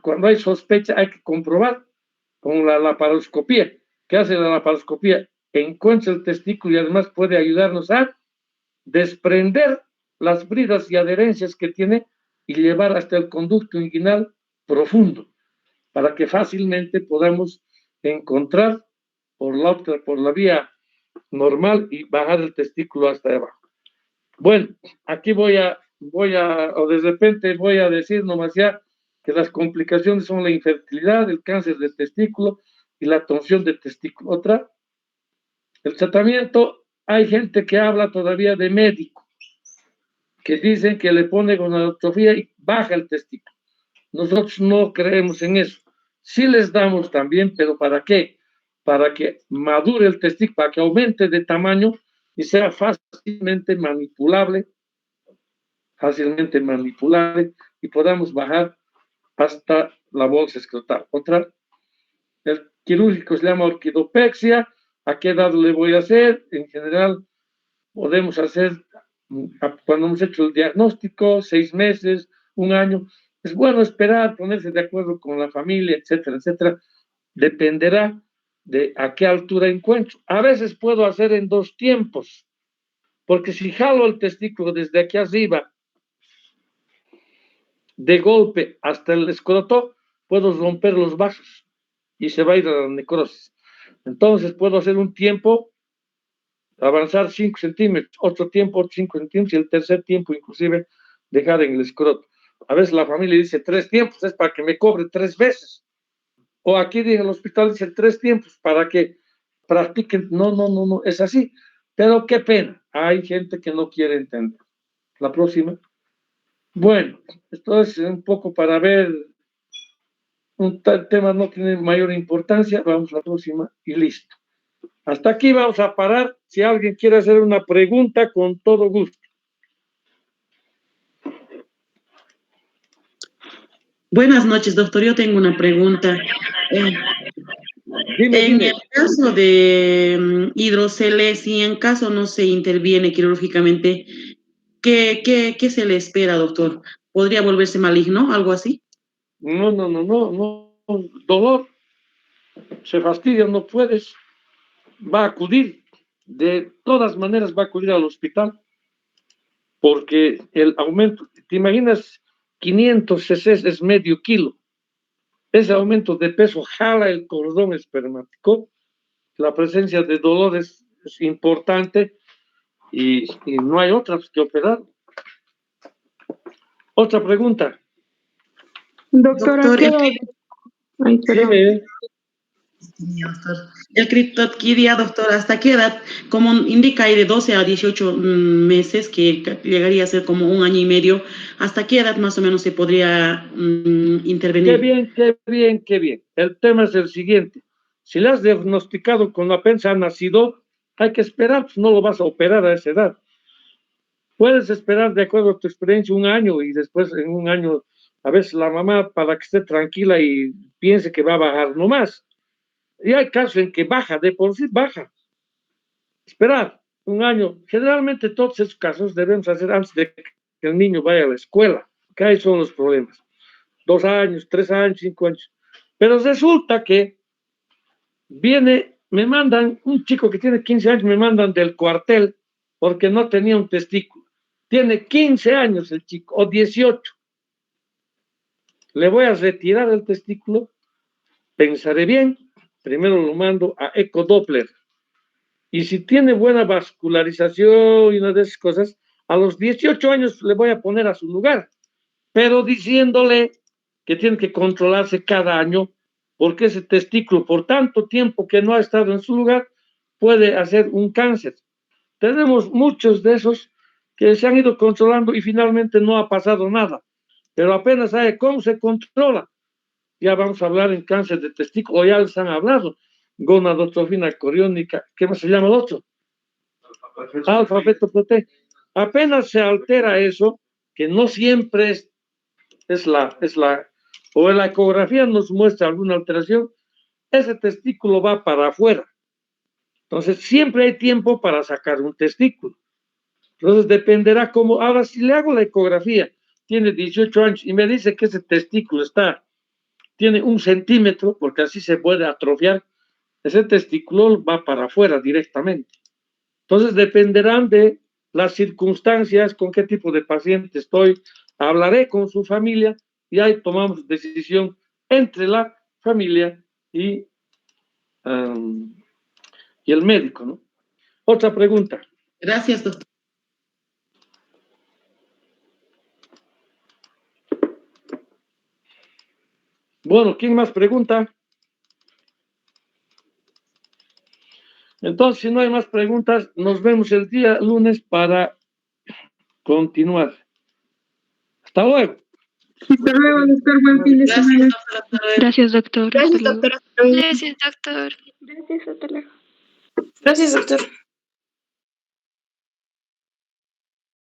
cuando hay sospecha, hay que comprobar con la laparoscopía. ¿Qué hace la laparoscopía? Encuentra el testículo y además puede ayudarnos a desprender las bridas y adherencias que tiene y llevar hasta el conducto inguinal profundo, para que fácilmente podamos encontrar por la vía normal y bajar el testículo hasta abajo. Bueno, aquí o de repente voy a decir nomás ya que las complicaciones son la infertilidad, el cáncer de testículo y la torsión de testículo. Otra, el tratamiento, hay gente que habla todavía de médico, que dicen que le pone gonadotropía y baja el testículo. Nosotros no creemos en eso. Sí les damos también, pero ¿para qué? Para que madure el testículo, para que aumente de tamaño y sea fácilmente manipulable y podamos bajar hasta la bolsa escrotal. Otra, el quirúrgico se llama orquidopexia. ¿A qué edad le voy a hacer? En general, podemos hacer, cuando hemos hecho el diagnóstico, 6 meses, 1 año. Es bueno esperar, ponerse de acuerdo con la familia, etcétera, etcétera. Dependerá de a qué altura encuentro. A veces puedo hacer en 2 tiempos, porque si jalo el testículo desde aquí arriba, de golpe hasta el escroto, puedo romper los vasos y se va a ir a la necrosis. Entonces puedo hacer un tiempo, avanzar 5 centímetros, otro tiempo 5 centímetros y el tercer tiempo inclusive dejar en el escroto. A veces la familia dice 3 tiempos, es para que me cobre 3 veces. O aquí en el hospital dicen 3 tiempos para que practiquen. No, es así. Pero qué pena, hay gente que no quiere entender. La próxima. Bueno, esto es un poco para ver, un tal tema no tiene mayor importancia, vamos a la próxima y listo. Hasta aquí vamos a parar. Si alguien quiere hacer una pregunta, con todo gusto. Buenas noches, doctor. Yo tengo una pregunta. Dime, En dime. el caso de hidroceles, si en caso no se interviene quirúrgicamente, ¿qué se le espera, doctor? ¿Podría volverse maligno, algo así? No. Dolor, se fastidia, no puedes. Va a acudir. De todas maneras va a acudir al hospital. Porque el aumento, ¿te imaginas? 500 cc es medio kilo. Ese aumento de peso jala el cordón espermático. La presencia de dolor es importante y no hay otra que operar. Otra pregunta. Doctora, Doctor, ¿qué edad? Ay, perdón. Dime. doctor. El criptoadquiria, doctor, ¿hasta qué edad? Como indica, hay de 12 a 18 meses, que llegaría a ser como un año y medio. ¿Hasta qué edad más o menos se podría intervenir? Qué bien. El tema es el siguiente. Si le has diagnosticado cuando apenas ha nacido, hay que esperar, pues no lo vas a operar a esa edad. Puedes esperar, de acuerdo a tu experiencia, un año y después en un año, a veces la mamá, para que esté tranquila y piense que va a bajar nomás. Y hay casos en que baja, de por sí baja. Esperar un año. Generalmente todos esos casos debemos hacer antes de que el niño vaya a la escuela, que ahí son los problemas. 2 años, 3 años, 5 años. Pero resulta que me mandan, un chico que tiene 15 años, me mandan del cuartel porque no tenía un testículo. Tiene 15 años el chico, o 18. Le voy a retirar el testículo, pensaré bien, primero lo mando a ecodoppler. Y si tiene buena vascularización y una de esas cosas, a los 18 años le voy a poner a su lugar, pero diciéndole que tiene que controlarse cada año, porque ese testículo, por tanto tiempo que no ha estado en su lugar, puede hacer un cáncer. Tenemos muchos de esos que se han ido controlando y finalmente no ha pasado nada, pero apenas sabe cómo se controla. Ya vamos a hablar en cáncer de testículo, o ya les han hablado, gonadotrofina coriónica, ¿qué más se llama el otro? Alfa-fetoproteína. Apenas se altera eso, que no siempre o en la ecografía nos muestra alguna alteración, ese testículo va para afuera. Entonces, siempre hay tiempo para sacar un testículo. Entonces, dependerá cómo. Ahora, si le hago la ecografía, tiene 18 años y me dice que ese testículo tiene 1 centímetro, porque así se puede atrofiar, ese testículo va para afuera directamente. Entonces, dependerán de las circunstancias, con qué tipo de paciente estoy, hablaré con su familia y ahí tomamos decisión entre la familia y el médico, ¿no? Otra pregunta. Gracias, doctor. Bueno, ¿quién más pregunta? Entonces, si no hay más preguntas, nos vemos el día lunes para continuar. Hasta luego. Hasta luego, doctor. Buen fin de Gracias, semana. doctor. Hasta luego. Gracias, doctor. Gracias, Hasta luego. doctor. Gracias, doctor. Gracias, hasta luego. Gracias, doctor.